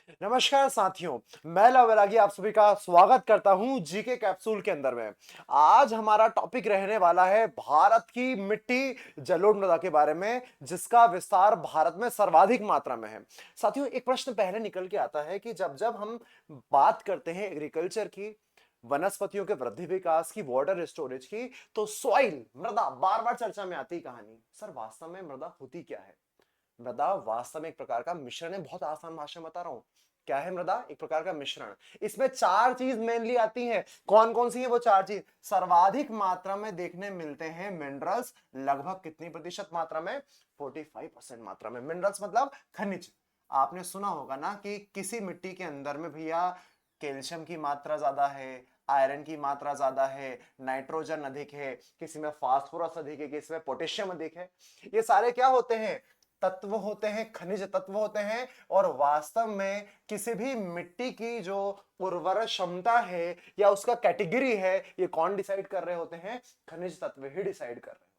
नमस्कार साथियों, मैं लवरागी आप सभी का स्वागत करता हूं जीके कैप्सूल के अंदर में। आज हमारा टॉपिक रहने वाला है भारत की मिट्टी जलोढ़ मृदा के बारे में, जिसका विस्तार भारत में सर्वाधिक मात्रा में है। साथियों, एक प्रश्न पहले निकल के आता है कि जब जब हम बात करते हैं एग्रीकल्चर की, वनस्पतियों के वृद्धि विकास की, वाटर स्टोरेज की, तो सॉइल मृदा बार बार चर्चा में आती कहानी। सर, वास्तव में मृदा होती क्या है? मृदा वास्तव में एक प्रकार का मिश्रण है। बहुत आसान भाषा में बता रहा हूं। क्या है मृदा? एक प्रकार का मिश्रण। इसमें चार चीज मेनली आती हैं। कौन कौन सी है वो चार चीज? सर्वाधिक मात्रा में देखने मिलते हैं मिनरल्स। लगभग कितनी प्रतिशत मात्रा में? 45% मात्रा में। मिनरल्स मतलब खनिज। आपने सुना होगा ना कि किसी मिट्टी के अंदर में भैया कैल्शियम की मात्रा ज्यादा है, आयरन की मात्रा ज्यादा है, नाइट्रोजन अधिक है, किसी में फास्फोरस अधिक है, किसी में पोटेशियम अधिक है। ये सारे क्या होते हैं? तत्व होते हैं, खनिज तत्व होते हैं। और वास्तव में किसी भी मिट्टी की जो उर्वरक क्षमता है या उसका कैटेगरी है, ये कौन डिसाइड कर रहे होते हैं? खनिज तत्व ही डिसाइड कर रहे हैं।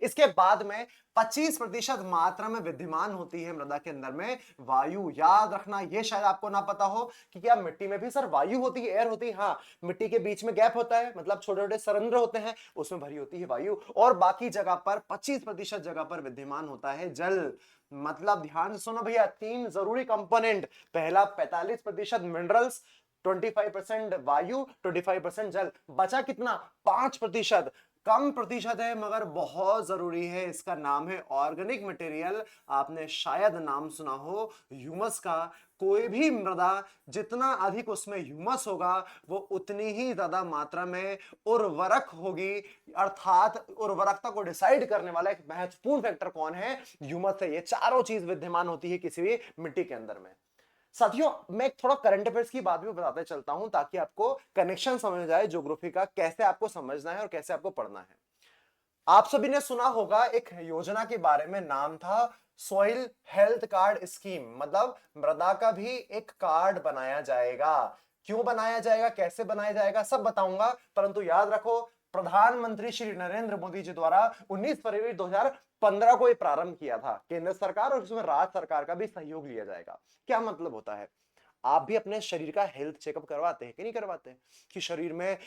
इसके बाद में 25% मात्रा में विद्यमान होती है मृदा के अंदर में वायु। याद रखना, ये शायद आपको ना पता हो कि क्या मिट्टी में भी सर वायु होती है, एयर होती है? हाँ, मिट्टी के बीच में गैप होता है, मतलब छोटे छोटे सरंध्र होते हैं, उसमें भरी होती है वायु। और बाकी जगह पर 25% जगह पर विद्यमान होता है जल। मतलब ध्यान से सुनो भैया, तीन जरूरी कंपोनेंट। पहला 45% मिनरल्स, 25% वायु, 25% जल। बचा कितना? 5%। कम प्रतिशत है मगर बहुत जरूरी है। इसका नाम है ऑर्गेनिक मटेरियल। आपने शायद नाम सुना हो ह्यूमस का। कोई भी मृदा जितना अधिक उसमें ह्यूमस होगा, वो उतनी ही ज्यादा मात्रा में उर्वरक होगी। अर्थात उर्वरकता को डिसाइड करने वाला एक महत्वपूर्ण फैक्टर कौन है? ह्यूमस है। ये चारों चीज विद्यमान होती है किसी भी मिट्टी के अंदर में। साथियों, मैं थोड़ा करंट अफेयर्स की बात भी बताते चलता हूं ताकि आपको कनेक्शन समझ जाए ज्योग्राफी का, कैसे आपको समझना है और कैसे आपको पढ़ना है। आप सभी ने सुना होगा एक योजना के बारे में, नाम था सॉइल हेल्थ कार्ड स्कीम। मतलब मृदा का भी एक कार्ड बनाया जाएगा। क्यों बनाया जाएगा, कैसे बनाया जाएगा, सब बताऊंगा। परंतु याद रखो, प्रधानमंत्री श्री नरेंद्र मोदी जी द्वारा 19 फरवरी 2015 को यह प्रारंभ किया था। केंद्र सरकार और इसमें राज्य सरकार का भी सहयोग लिया जाएगा। क्या मतलब होता है? आप भी अपने शरीर का हेल्थ चेकअप करवाते हैं कि नहीं करवाते? कि शरीर में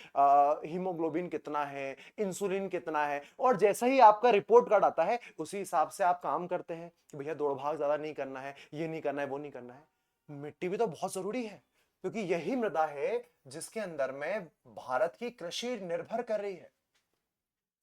हीमोग्लोबिन कितना है, इंसुलिन कितना है, और जैसा ही आपका रिपोर्ट कार्ड आता है उसी हिसाब से आप काम करते हैं कि भैया दौड़ भाग ज्यादा नहीं करना है, ये नहीं करना है, वो नहीं करना है। मिट्टी भी तो बहुत जरूरी है, क्योंकि यही मृदा है जिसके अंदर में भारत की कृषि निर्भर कर रही है।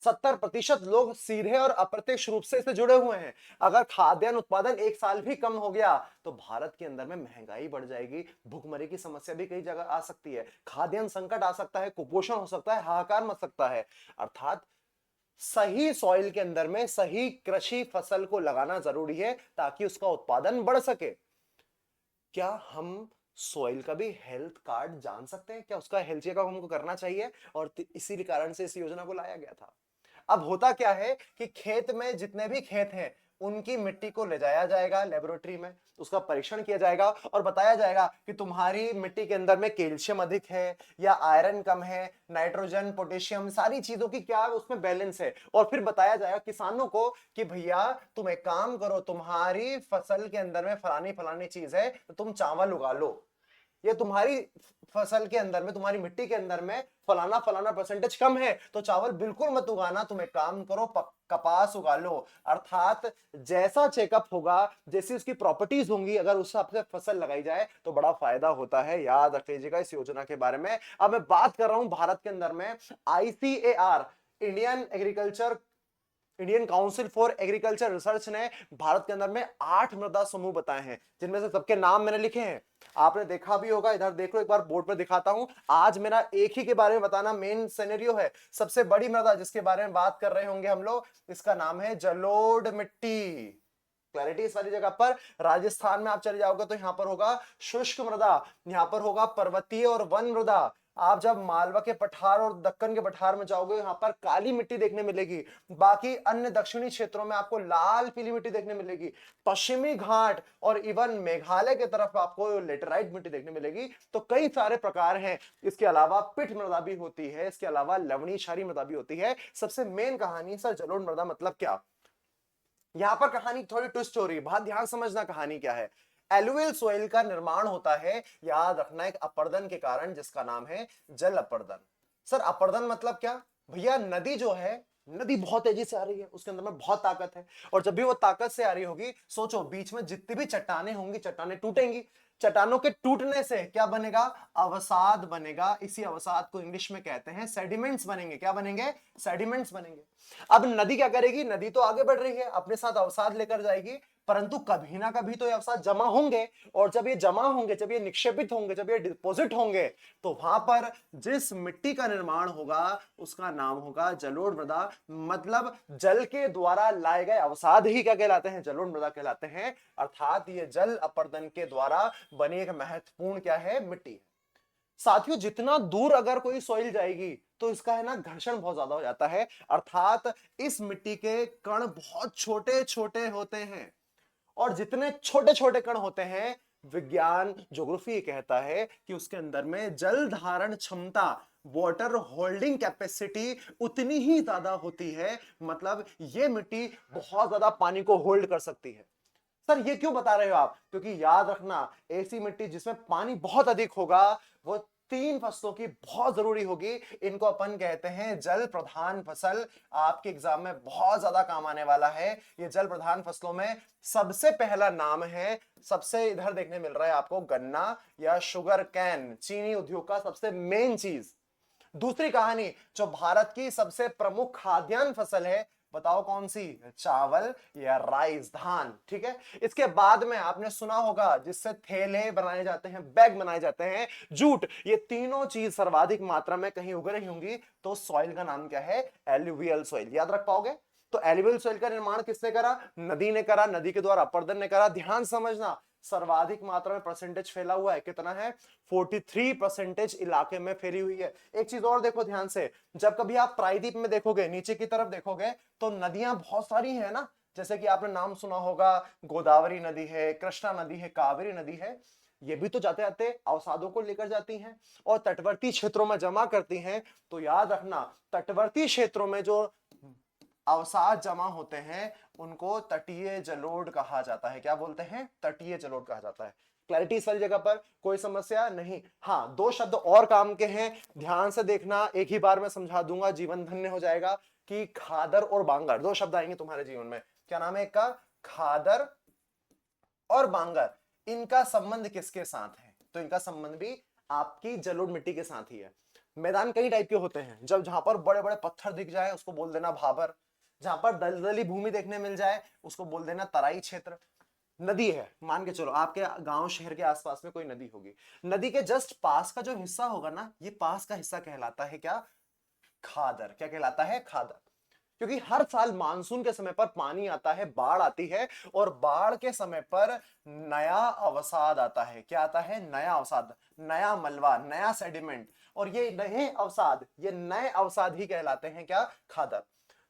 70% लोग सीधे और अप्रत्यक्ष रूप से इससे जुड़े हुए हैं। अगर खाद्यान्न उत्पादन एक साल भी कम हो गया तो भारत के अंदर में महंगाई बढ़ जाएगी, भूखमरी की समस्या भी कई जगह आ सकती है, खाद्यान्न संकट आ सकता है, कुपोषण हो सकता है, हाहाकार मच सकता है। अर्थात सही सॉइल के अंदर में सही कृषि फसल को लगाना जरूरी है ताकि उसका उत्पादन बढ़ सके। क्या हम सॉइल का भी हेल्थ कार्ड जान सकते हैं? क्या उसका हेल्थ चेकअप हमको करना चाहिए? और इसी कारण से इस योजना को लाया गया था। अब होता क्या है कि खेत में जितने भी खेत हैं उनकी मिट्टी को ले जाया जाएगा लेबोरेटरी में, उसका परीक्षण किया जाएगा और बताया जाएगा कि तुम्हारी मिट्टी के अंदर में कैल्शियम अधिक है या आयरन कम है, नाइट्रोजन, पोटेशियम, सारी चीजों की क्या उसमें बैलेंस है। और फिर बताया जाएगा किसानों को कि भैया तुम एक काम करो, तुम्हारी फसल के अंदर में फलानी फलानी चीज है तो तुम चावल उगा लो। ये तुम्हारी फसल के अंदर में, तुम्हारी मिट्टी के अंदर में फलाना फलाना परसेंटेज कम है तो चावल बिल्कुल मत उगाना, तुम एक काम करो कपास उगा लो। अर्थात जैसा चेकअप होगा, जैसी उसकी प्रॉपर्टीज होंगी, अगर उस हिसाब से फसल लगाई जाए तो बड़ा फायदा होता है। याद रख लीजिएगा इस योजना के बारे में। अब मैं बात कर रहा हूं भारत के अंदर में ICAR, Indian council for agriculture research ने भारत के अंदर में 8 मृदा समूह बताए हैं, जिनमें से सबके नाम मैंने लिखे हैं। आपने देखा भी होगा, इधर देख लो, एक बार बोर्ड पर दिखाता हूं। आज मेरा एक ही के बारे में बताना मेन सिनेरियो है। सबसे बड़ी मृदा जिसके बारे में बात कर रहे होंगे हम लोग, इसका नाम है जलोढ़ मिट्टी। क्लैरिटी इस वाली जगह पर। राजस्थान में आप चले जाओगे तो यहां पर होगा शुष्क मृदा, यहां पर होगा पर्वतीय और वन मृदा। आप जब मालवा के पठार और दक्कन के पठार में जाओगे, यहां पर काली मिट्टी देखने मिलेगी। बाकी अन्य दक्षिणी क्षेत्रों में आपको लाल पीली मिट्टी देखने मिलेगी। पश्चिमी घाट और इवन मेघालय की तरफ आपको लेटेराइट मिट्टी देखने मिलेगी। तो कई सारे प्रकार हैं। इसके अलावा पिट मृदा भी होती है, इसके अलावा लवणीय क्षारीय मृदा भी होती है। सबसे मेन कहानी सर जलोढ़ मृदा मतलब क्या, यहां पर कहानी थोड़ी ट्विस्ट हो रही है, बहुत ध्यान समझना कहानी क्या है। एलुवियल सॉइल का निर्माण होता है, याद रखना, एक अपर्दन के कारण, जिसका नाम है जल अपर्दन। सर अपर्दन मतलब क्या? भैया नदी जो है, नदी बहुत तेजी से आ रही है, उसके अंदर में बहुत ताकत है, और जब भी वो ताकत से आ रही होगी, सोचो बीच में जितनी भी चट्टानें होंगी, चट्टानें टूटेंगी, चट्टानों के टूटने से क्या बनेगा? अवसाद बनेगा। इसी अवसाद को इंग्लिश में कहते हैं सेडिमेंट्स बनेंगे। क्या बनेंगे? सेडिमेंट्स बनेंगे। अब नदी क्या करेगी? नदी तो आगे बढ़ रही है, अपने साथ अवसाद लेकर जाएगी, परंतु कभी ना कभी तो ये अवसाद जमा होंगे, और जब ये जमा होंगे, जब ये निक्षेपित होंगे, जब ये डिपॉजिट होंगे, तो वहां पर जिस मिट्टी का निर्माण होगा उसका नाम होगा जलोढ़ मृदा। मतलब जल के द्वारा लाए गए अवसाद ही क्या कहलाते हैं? जलोढ़ मृदा कहलाते हैं। अर्थात ये जल अपर्दन के द्वारा बनी एक महत्वपूर्ण क्या है? मिट्टी है। साथियों जितना दूर अगर कोई सॉइल जाएगी तो इसका है ना घर्षण बहुत ज्यादा हो जाता है, अर्थात इस मिट्टी के कण बहुत छोटे छोटे होते हैं, और जितने छोटे छोटे कण होते हैं, विज्ञान ज्योग्राफी कहता है कि उसके अंदर में जल धारण क्षमता, वाटर होल्डिंग कैपेसिटी उतनी ही ज्यादा होती है। मतलब ये मिट्टी बहुत ज्यादा पानी को होल्ड कर सकती है। सर ये क्यों बता रहे हो आप? क्योंकि याद रखना, ऐसी मिट्टी जिसमें पानी बहुत अधिक होगा वो तीन फसलों की बहुत जरूरी होगी। इनको अपन कहते हैं जल प्रधान फसल। आपके एग्जाम में बहुत ज्यादा काम आने वाला है ये जल प्रधान फसलों में। सबसे पहला नाम है, सबसे इधर देखने मिल रहा है आपको, गन्ना या शुगर कैन, चीनी उद्योग का सबसे मेन चीज। दूसरी कहानी, जो भारत की सबसे प्रमुख खाद्यान्न फसल है, बताओ कौन सी? चावल या राइस, धान। ठीक है। इसके बाद में आपने सुना होगा जिससे थैले बनाए जाते हैं, बैग बनाए जाते हैं, जूट। ये तीनों चीज सर्वाधिक मात्रा में कहीं उग रही होंगी, तो सॉइल का नाम क्या है? Alluvial soil. याद रख पाओगे? तो एलुवियल सॉइल का निर्माण किसने करा? नदी ने करा, नदी के द्वारा अपर्दन ने करा। ध्यान समझना, सर्वाधिक मात्रा में परसेंटेज फैला हुआ है, कितना है? 43% इलाके में फैली हुई है। एक चीज और देखो ध्यान से, जब कभी आप प्रायद्वीप में देखोगे, नीचे की तरफ देखोगे, तो नदियां बहुत सारी है ना। जैसे कि आपने नाम सुना होगा, गोदावरी नदी है, कृष्णा नदी है, कावेरी नदी है। ये भी तो जाते जाते अवसादों को लेकर जाती हैं और तटवर्ती क्षेत्रों में जमा करती हैं। तो याद रखना, तटवर्ती क्षेत्रों में जो अवसाद जमा होते हैं उनको तटीय जलोढ़ कहा जाता है। क्या बोलते हैं? तटीय जलोढ़ कहा जाता है। क्लैरिटी इस वाली जगह पर कोई समस्या नहीं? हाँ, दो शब्द और काम के हैं, ध्यान से देखना, एक ही बार में समझा दूंगा, जीवन धन्य हो जाएगा। कि खादर और बांगर, दो शब्द आएंगे तुम्हारे जीवन में। क्या नाम है एक का? खादर और बांगर। इनका संबंध किसके साथ है? तो इनका संबंध भी आपकी जलोढ़ मिट्टी के साथ ही है। मैदान कई टाइप के होते हैं, जब जहां पर बड़े बड़े पत्थर दिख जाए उसको बोल देना भाबर, जहां पर दलदली भूमि देखने मिल जाए उसको बोल देना तराई क्षेत्र। नदी है, मान के चलो आपके गांव शहर के आसपास में कोई नदी होगी, नदी के जस्ट पास का जो हिस्सा होगा ना, ये पास का हिस्सा कहलाता है क्या? खादर। क्या कहलाता है? खादर। क्योंकि हर साल मानसून के समय पर पानी आता है, बाढ़ आती है, और बाढ़ के समय पर नया अवसाद आता है। क्या आता है? नया अवसाद, नया मलबा, नया सेडिमेंट। और ये नए अवसाद, ये नए अवसाद ही कहलाते हैं क्या? खादर।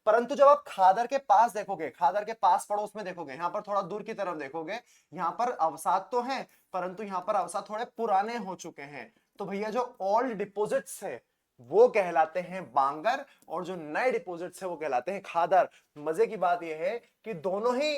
परंतु जब आप खादर के पास देखोगे, खादर के पास पड़ोस में देखोगे, यहां पर थोड़ा दूर की तरफ देखोगे, यहां पर अवसाद तो है, परंतु यहां पर अवसाद थोड़े पुराने हो चुके हैं। तो भैया जो ओल्ड डिपोजिट्स है वो कहलाते हैं बांगर, और जो नए डिपोजिट्स है वो कहलाते हैं खादर। मजे की बात यह है कि दोनों ही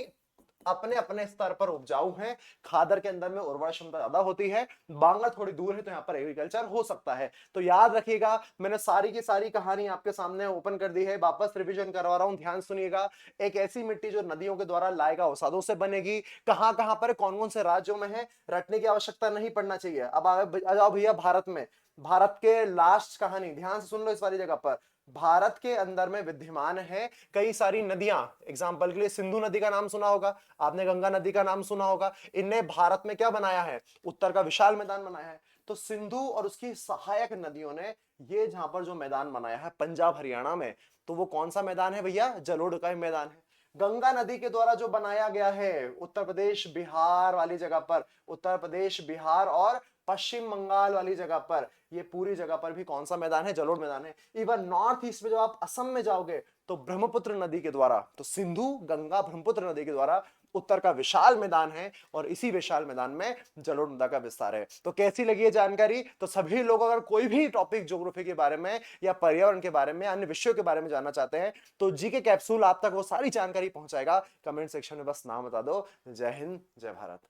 अपने अपने स्तर पर उपजाऊ हैं। खादर के अंदर में उर्वरक क्षमता ज्यादा होती है, बांगर थोड़ी दूर है, तो यहां पर एग्रीकल्चर हो सकता है। तो याद रखिएगा, मैंने सारी की सारी कहानी आपके सामने ओपन कर दी है, वापस रिवीजन करवा रहा हूं, ध्यान सुनिएगा। एक ऐसी मिट्टी जो नदियों के द्वारा लाएगा अवसादों से बनेगी, कहां कहां पर, कौन कौन से राज्यों में है, रटने की आवश्यकता नहीं पड़ना चाहिए। अब आ जाओ भैया भारत में, भारत के लास्ट कहानी ध्यान से सुन लो इस वाली जगह पर। भारत के अंदर में विद्यमान है कई सारी नदियां। एग्जांपल के लिए सिंधु नदी का नाम सुना होगा आपने, गंगा नदी का नाम सुना होगा। इनने भारत में क्या बनाया है? उत्तर का विशाल मैदान बनाया है। तो सिंधु और उसकी सहायक नदियों ने ये जहां पर जो मैदान बनाया है पंजाब हरियाणा में, तो वो कौन सा मैदान है भैया? जलोढ़ का ही मैदान है। गंगा नदी के द्वारा जो बनाया गया है उत्तर प्रदेश बिहार वाली जगह पर, उत्तर प्रदेश बिहार और पश्चिम बंगाल वाली जगह पर, ये पूरी जगह पर भी कौन सा मैदान है? जलोढ़ मैदान है। इवन नॉर्थ ईस्ट में जब आप असम में जाओगे तो ब्रह्मपुत्र नदी के द्वारा, तो सिंधु गंगा ब्रह्मपुत्र नदी के द्वारा उत्तर का विशाल मैदान है, और इसी विशाल मैदान में जलोढ़ मृदा का विस्तार है। तो कैसी लगी ये जानकारी? तो सभी लोग अगर कोई भी टॉपिक ज्योग्राफी के बारे में या पर्यावरण के बारे में, अन्य विषयों के बारे में जानना चाहते हैं, तो जीके कैप्सूल आप तक वो सारी जानकारी पहुंचाएगा। कमेंट सेक्शन में बस नाम बता दो। जय हिंद, जय भारत।